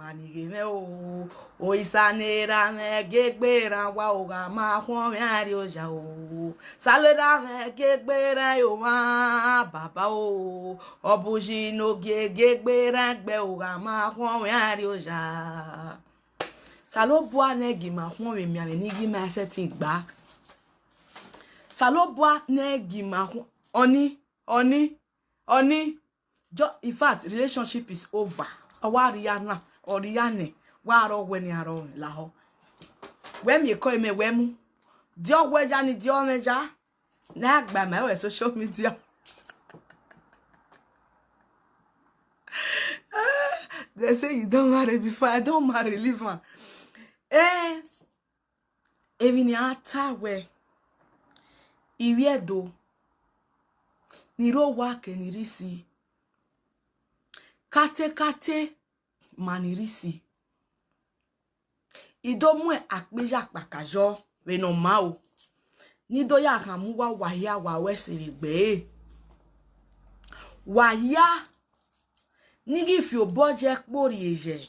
Banigime o isanera me gegbera wa o ga ma kwon ari oja o salera me gegbera yo ma baba o obuji no gegbera gbe o ga ma kwon ari oja salo boa negi ma kwon we mi ame ni gi ma setting gba salo boa negi ma oni in fact relationship is over awariana oriane waro weni aro laho when me call me wemu dio weja ni dio meja na agba ma we social media they say you don't marry before I don't marry leave one evini ata we iwiedo ni ro wa ke ni risi kate manirisi idomwe akpeja pakajo we no mao ni do ya kan mu wa ya wa wesiri gbe wa ya ni gi fi oboje pori eje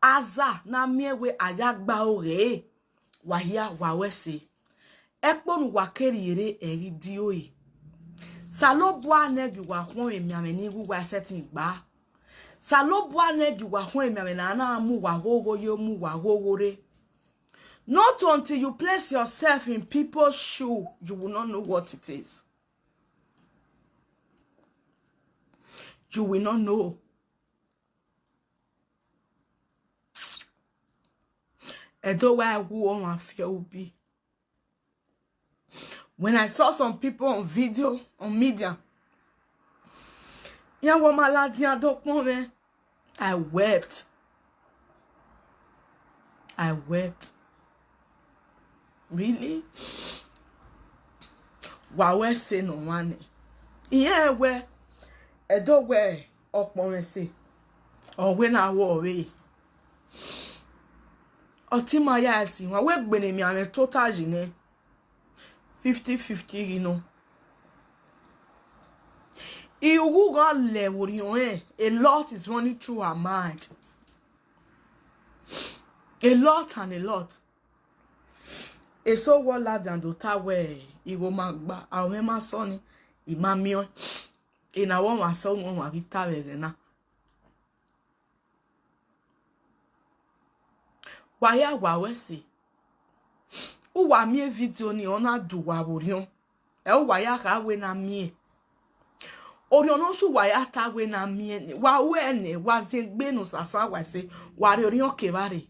aza na miewe ayagba ore wa ya wa wesi ekponu wa keriere eri dioyi salobwa negi wa kwon emi ame ni wa setting gba salobwa negi wa kwon emi ame na mu wa gogo yo mu wa gogore. Not until you place yourself in people's shoe you will not know what it is. You will not know. Edo why who on fear will be. When I saw some people on video, on media, I wept. I wept. Really? Wawe say no money. Yeah, where a dog where up say, or when I war away. Otima yasi, wa we gbene mi ame total jine. 50-50, you know. A lot is running through her mind. A lot and a lot. A so well than the tower. Igo magba. I remember sonny. Imamio. In a one was so one was why wa see? Uwa mi video ni ona duwa orion. Wa ya ka we na mi. Orion no su wa ya ka we na mi. Wa we ne wa zengbe no sasa wa se wa orion ke bare.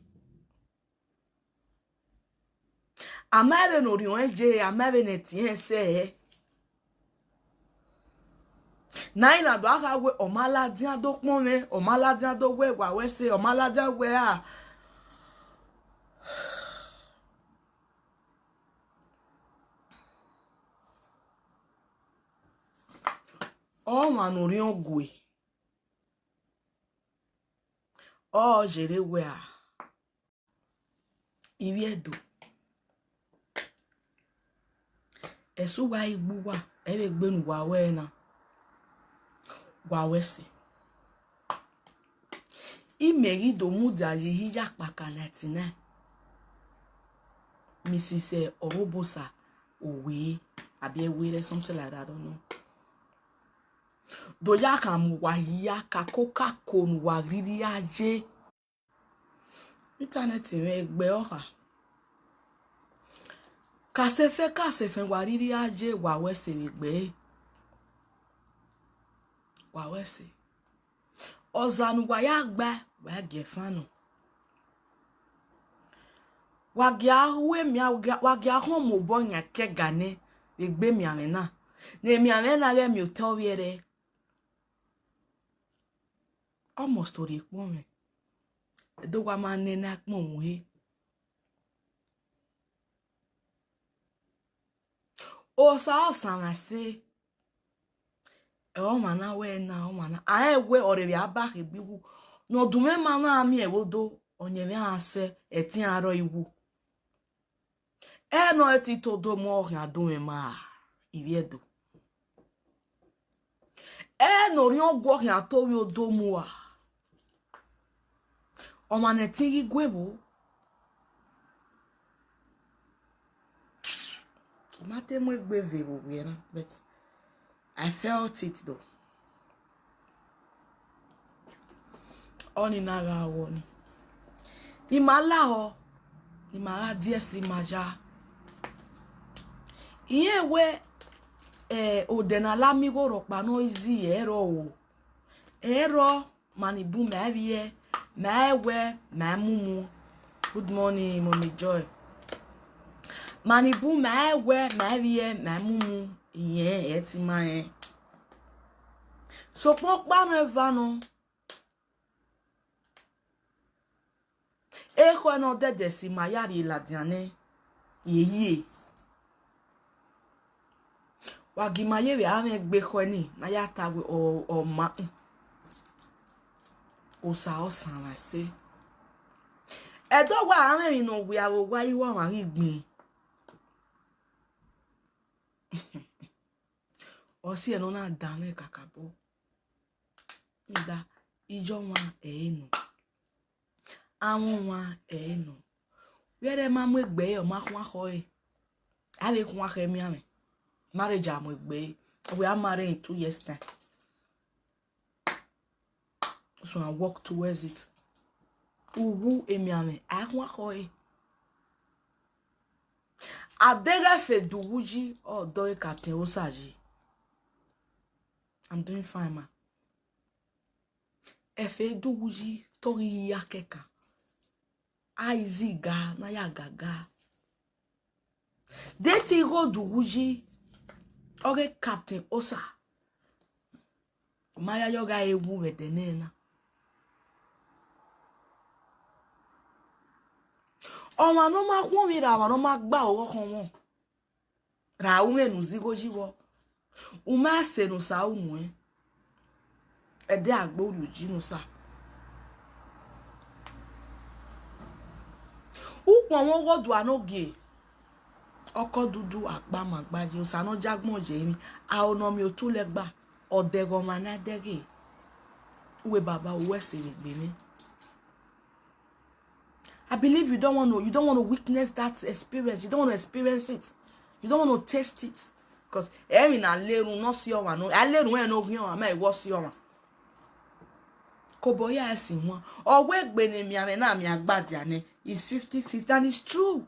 Amave no orion je amave ne tien se. Na ina do aka we o maladian do pon me, o maladian do we wa we se o maladian we a. Oh man orion gwe. Oh jere we a. Iviedo. Esu wa igbu wa ebe gbenu wa we na. Wa we se. Imeri do muda yi yakpaka 99. Mrs. Orobosa owe abi ewe something like that, I don't know. Do ya ka mu wa ya ka koka kon wa riri aje. Internet me gbe oha. Ka se fe wa riri aje wa we se gbe. Wa we se. Ozanu wa ya gba wa ge fanu. Wagia we mi wagia ho mo bonya ke gane egbe mi amena. Ne mi amena le mi otowiere. Almost ori ekpo me. Do wa ma ne na akmo muhe. O sa na se. O mana we na o mana. A we ore bi aba ke biwu. No dume mana ami e wodo onye me ase etin aro iwu. No eti todo mo ria do me ma. Iviedo. No ri ogwo ria to wi odo mu a. O manetiri gwebo. Mate mo gweve bo but I felt it though. Oni naga woni. Ni mala ho. Ni mala diesi maja. Iye we odenala mi go rokpa no easy ero o. Ero manibu mabiye, maewe, mamumu. Good morning, Mommy Joy. Manibu maewe, mabiye, mamumu. Iye eti mae. So pokba no vano. Eko no de si mayari la diane. Ye. Wagimaye we ame gbe khoni na ya ta we o ma o sa o san la se edo wa ame mi no we awo wa iwo ma ri gbin o si eno na da me kakabo nda ijo wa enu awon wa enu were ma mu egbe o ma kwa ho e ale kwa khe mi ame marriage am we are married in 2 years time. So I walk towards it. Uwu emiame akwa koi. Adega fe duwuji o do captain osaji. I'm doing fine, ma. Efe duwuji tori yakeka. Aizi ga na ya gaga. Deti go duwuji oge captain osa. Maya yoga ewu wedenena. Oma no ma kwa mi ra no ma gba owo kan won. Ra un enu zigo jiwo. Uma se no sa unu e. Ede agbo oluji no sa. Upon won godu anoge. Oko dudu agba magbaje osa no jagbon je ni. A ono mi o tu legba. Odego mana dege. Uwe baba uwe se legbe ni. I believe you don't want to witness that experience. You don't want to experience it. You don't want to taste it. Because every na leru no si o wa no. A leru en no gyan ama iwo si o wa. Ko boya esin won. Owe gbe ni mi ame na mi agbadi ane is 50-50 and it's true.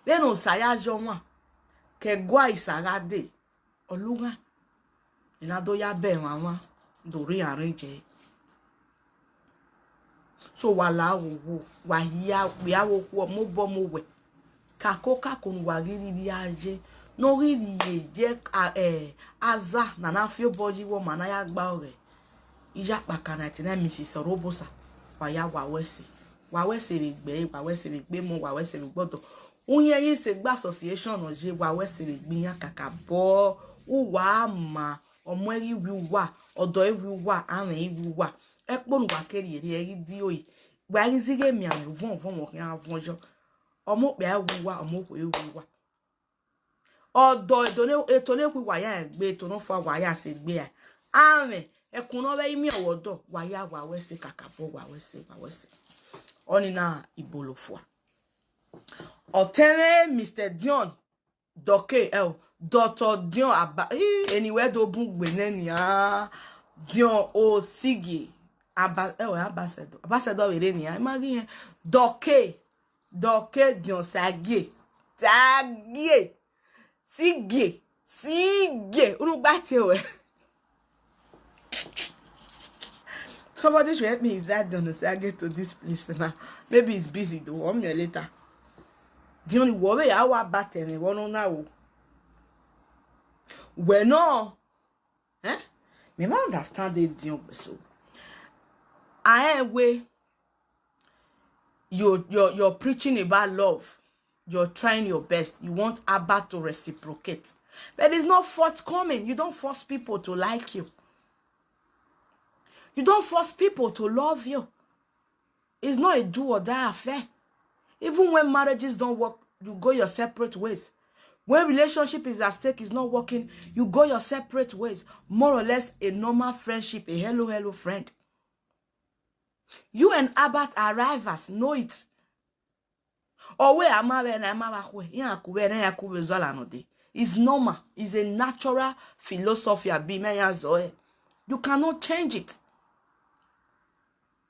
Then o saya jo won. Ke gwa isagade. Oluga. Ina do ya be won dori arrange. So wala wo wa ya we awo ku mo bo mo we kako nu wa riri aje no riri ye je aza na fi boji wo mana ya gba ore ija pakana ti na Mrs. Orobosa wa ya wa wese re gbe mo wa wese re gbodo unye yin se gba association oje wa wese re gbe yan kaka bo uwa ma omo eri wi wa odo eri wa awon eri wa ekponu wa keri eri di oyi gba yin zige mi an von wo kan avonjo omo pe awuwa omo ko ewuwa odo eto le ku wa ya egbe to no fa wa ya se gbe ya ame ekun no be mi owodo wa ya wa wese kakabo wa wese oni na ibolofua otene Mr. Dion doke Dr. Dion aba anywhere do bun gbe neni Dion o sigi ambassador ere ni imagine doke Dion sige unu gba ti o somebody should help me if that Dion sige to this place now. Maybe it's busy though. 1 minute later Dion wo we ya wa batene wonu na wo we no me ma understand the Dion so you're preaching about love. You're trying your best. You want Abba to reciprocate. But it's not forthcoming. You don't force people to like you. You don't force people to love you. It's not a do or die affair. Even when marriages don't work, you go your separate ways. When relationship is at stake, is not working, you go your separate ways. More or less a normal friendship, a hello friend. You and Abat arrivals know it. Or where am I when I'm it's normal. It's a natural philosophy. You cannot change it.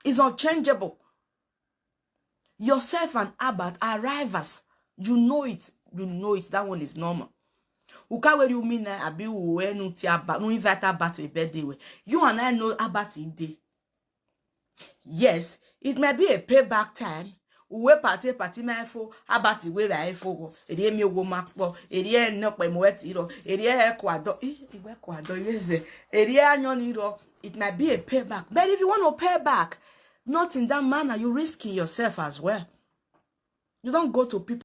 It's unchangeable. Yourself and Abat arrivals. You know it. You know it. That one is normal. Uka where you mean abi uwe no invite Abat to a birthday. You and I know Abat day. Yes, it may be a payback time. Uwe party my fo Abat we la efo. Eri mi wo makpo. Eri no pe mo etiro. Eri ekwado. Iwe kwado yes. Eri anyon iro. It might be a payback. But if you want to pay back, not in that manner, you're risking yourself as well. You don't go to people.